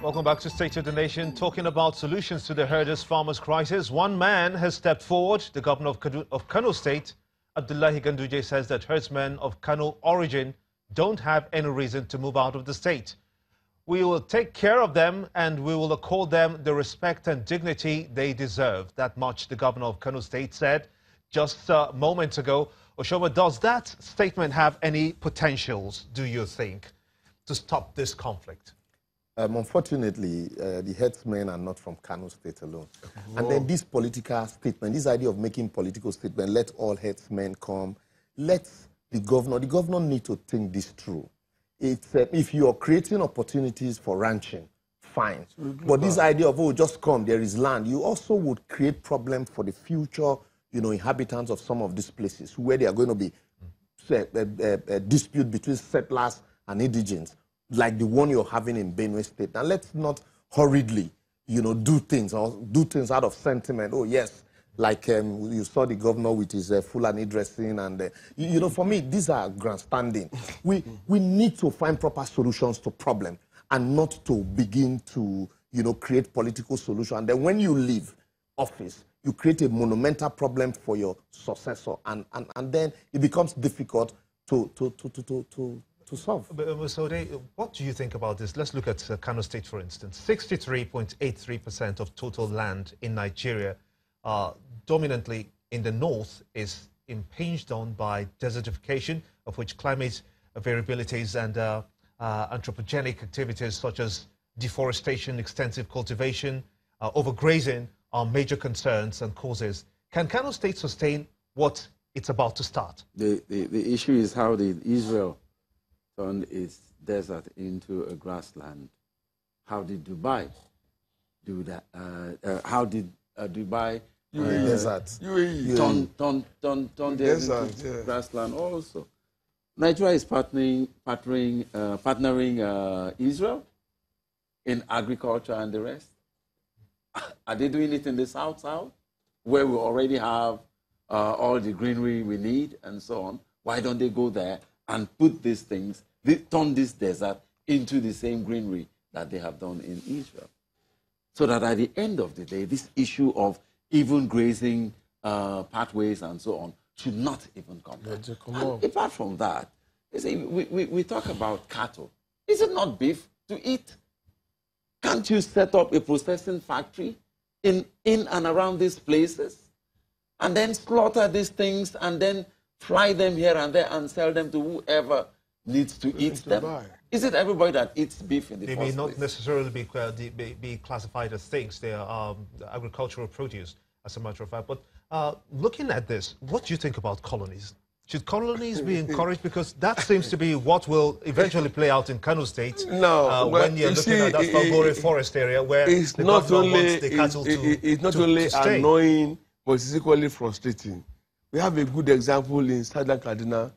Welcome back to State of the Nation. Talking about solutions to the herders-farmers crisis. One man has stepped forward. The governor of Kano State, Abdullahi Ganduje, says that herdsmen of Kano origin don't have any reason to move out of the state. We will take care of them and we will accord them the respect and dignity they deserve. That much the governor of Kano State said just moments ago. Oshoma, does that statement have any potentials, do you think, to stop this conflict? Unfortunately, the herdsmen are not from Kano State alone. Whoa. And then this political statement, this idea of making political statement, let all herdsmen come, let the governor need to think this through. It's, if you are creating opportunities for ranching, fine. But this idea of, oh, just come, there is land, you also would create problems for the future, inhabitants of some of these places where there are going to be a dispute between settlers and indigents, like the one you're having in Benue State. Now, let's not hurriedly, do things out of sentiment. Oh, yes, like you saw the governor with his Fulani dressing. And, for me, these are grandstanding. We need to find proper solutions to problems and not to begin to, create political solutions. And then when you leave office, you create a monumental problem for your successor. And then it becomes difficult to solve. So, what do you think about this? Let's look at Kano State, for instance. 63.83% of total land in Nigeria, dominantly in the north, is impinged on by desertification, of which climate variabilities and anthropogenic activities such as deforestation, extensive cultivation, overgrazing are major concerns and causes. Can Kano State sustain what it's about to start? The issue is how did Israel turn its desert into a grassland? How did Dubai do that? How did Dubai turn their into grassland also? Nigeria is partnering Israel in agriculture and the rest. Are they doing it in the South, where we already have all the greenery we need and so on? Why don't they go there and put these things, turn this desert into the same greenery that they have done in Israel? So that at the end of the day, this issue of even grazing pathways and so on should not even come. And apart from that, you see, we talk about cattle. Is it not beef to eat? Can't you set up a processing factory in and around these places and then slaughter these things and then fly them here and there and sell them to whoever needs to eat them? Is it everybody that eats beef in the first place? They may not necessarily be classified as things. They are agricultural produce, as a matter of fact. But looking at this, what do you think about colonies? Should colonies be encouraged? Because that seems to be what will eventually play out in Kano State. No, when you're looking at that Falgore forest area where it's the not government only wants the cattle it's not only annoying, but it's equally frustrating. We have a good example in Southern Kaduna,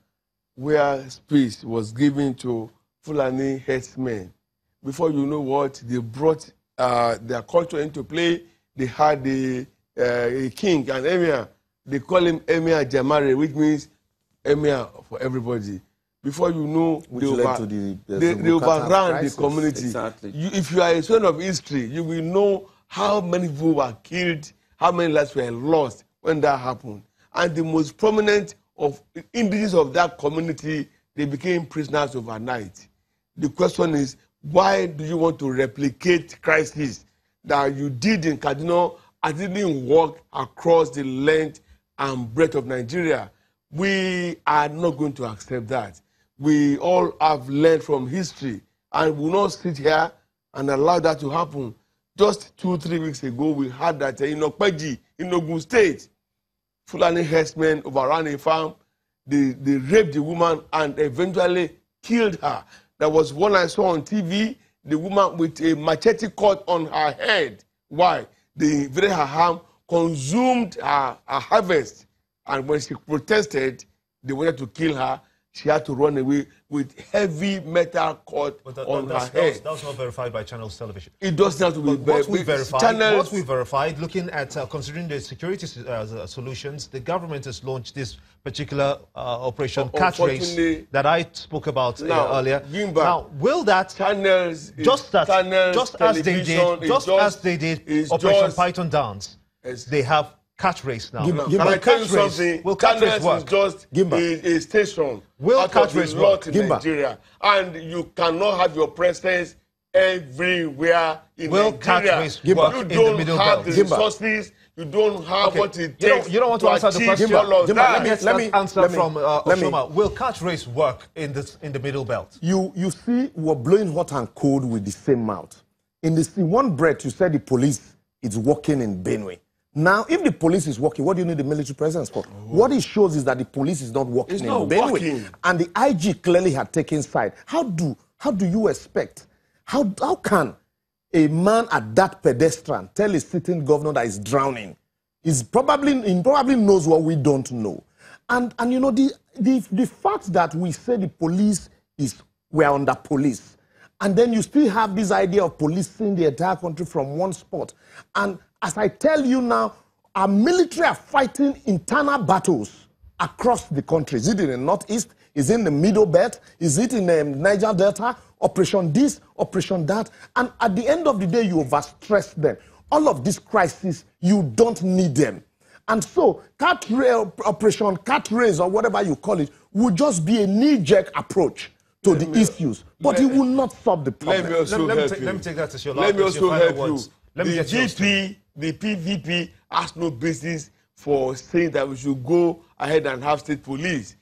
where space was given to Fulani herdsmen. Before you know what, they brought their culture into play. They had a king, an emir. They call him Emir Jamare, which means emir for everybody. Before you know, they overran the community. Exactly. If you are a student of history, you will know how many people were killed, how many lives were lost when that happened. And the most prominent of indigenous of that community, they became prisoners overnight. The question is, why do you want to replicate crisis that you did in Kaduna and didn't work across the length and breadth of Nigeria? We are not going to accept that. We all have learned from history and will not sit here and allow that to happen. Just 2-3 weeks ago, we had that in Okpeji, in Ogun State, Fulani herdsmen overran a farm. They raped the woman and eventually killed her. There was one I saw on TV, the woman with a machete cut on her head. Why? They invaded her farm, consumed her harvest. And when she protested, they wanted to kill her. she had to run away with heavy metal cord on her head. That was not verified by Channels Television. It doesn't have to be verified. What we verified, looking at considering the security solutions, the government has launched this particular operation Cat Race that I spoke about earlier. Now, will that just as they did Operation Python Dance, they have Cat Race now? Can I tell you something? Cat Race is just a station out of the lot in Nigeria, and you cannot have your presence everywhere in Nigeria. You don't have the resources. You don't have what it takes. You don't want to answer the question. Let me answer from Oshoma. Will Cat Race work in the Middle Belt? You see, we're blowing hot and cold with the same mouth. In one breath, you said the police is working in Benue. Now, if the police is working, what do you need the military presence for? What it shows is that the police is not working in Benue. And the IG clearly had taken side. How do you expect? How can a man at that pedestrian tell a sitting governor that is drowning? He probably knows what we don't know. And you know, the fact that we say the police we're under police, and then you still have this idea of policing the entire country from one spot. And as I tell you now, our military are fighting internal battles across the country. Is it in the Northeast? Is it in the Middle Belt? Is it in the Niger Delta? Operation this, Operation that. And at the end of the day, you overstress them. All of these crises, you don't need them. And so, Operation Cat Race, or whatever you call it, will just be a knee-jerk approach to the issues. But it will not solve the problem. Let me take that as your last. Let me also help you. The PVP has no basis for saying that we should go ahead and have state police.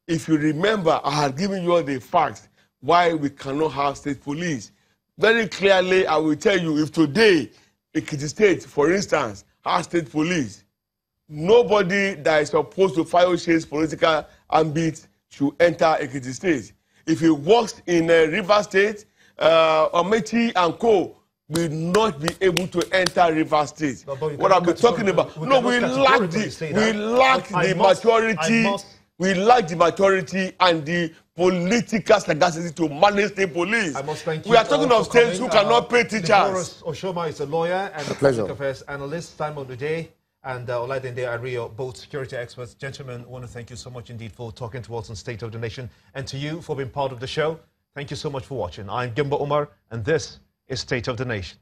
If you remember, I had given you all the facts why we cannot have state police. Very clearly, I will tell you, if today, Ekiti State, for instance, has state police, nobody that is supposed to file Shea's political ambit should enter Ekiti State. If he works in River State, Omechi and Co. will not be able to enter River State. What I've been talking about. No, we lack the maturity and the political sagacity to manage the police. We are talking of states who cannot pay teachers. Boris Oshoma is a lawyer and a pleasure. public affairs analyst. Time of the day. And Olaide Ario, both security experts. Gentlemen, I want to thank you so much indeed for talking to us on State of the Nation. And to you for being part of the show. Thank you so much for watching. I'm Gimba Umar, and this is State of the Nation.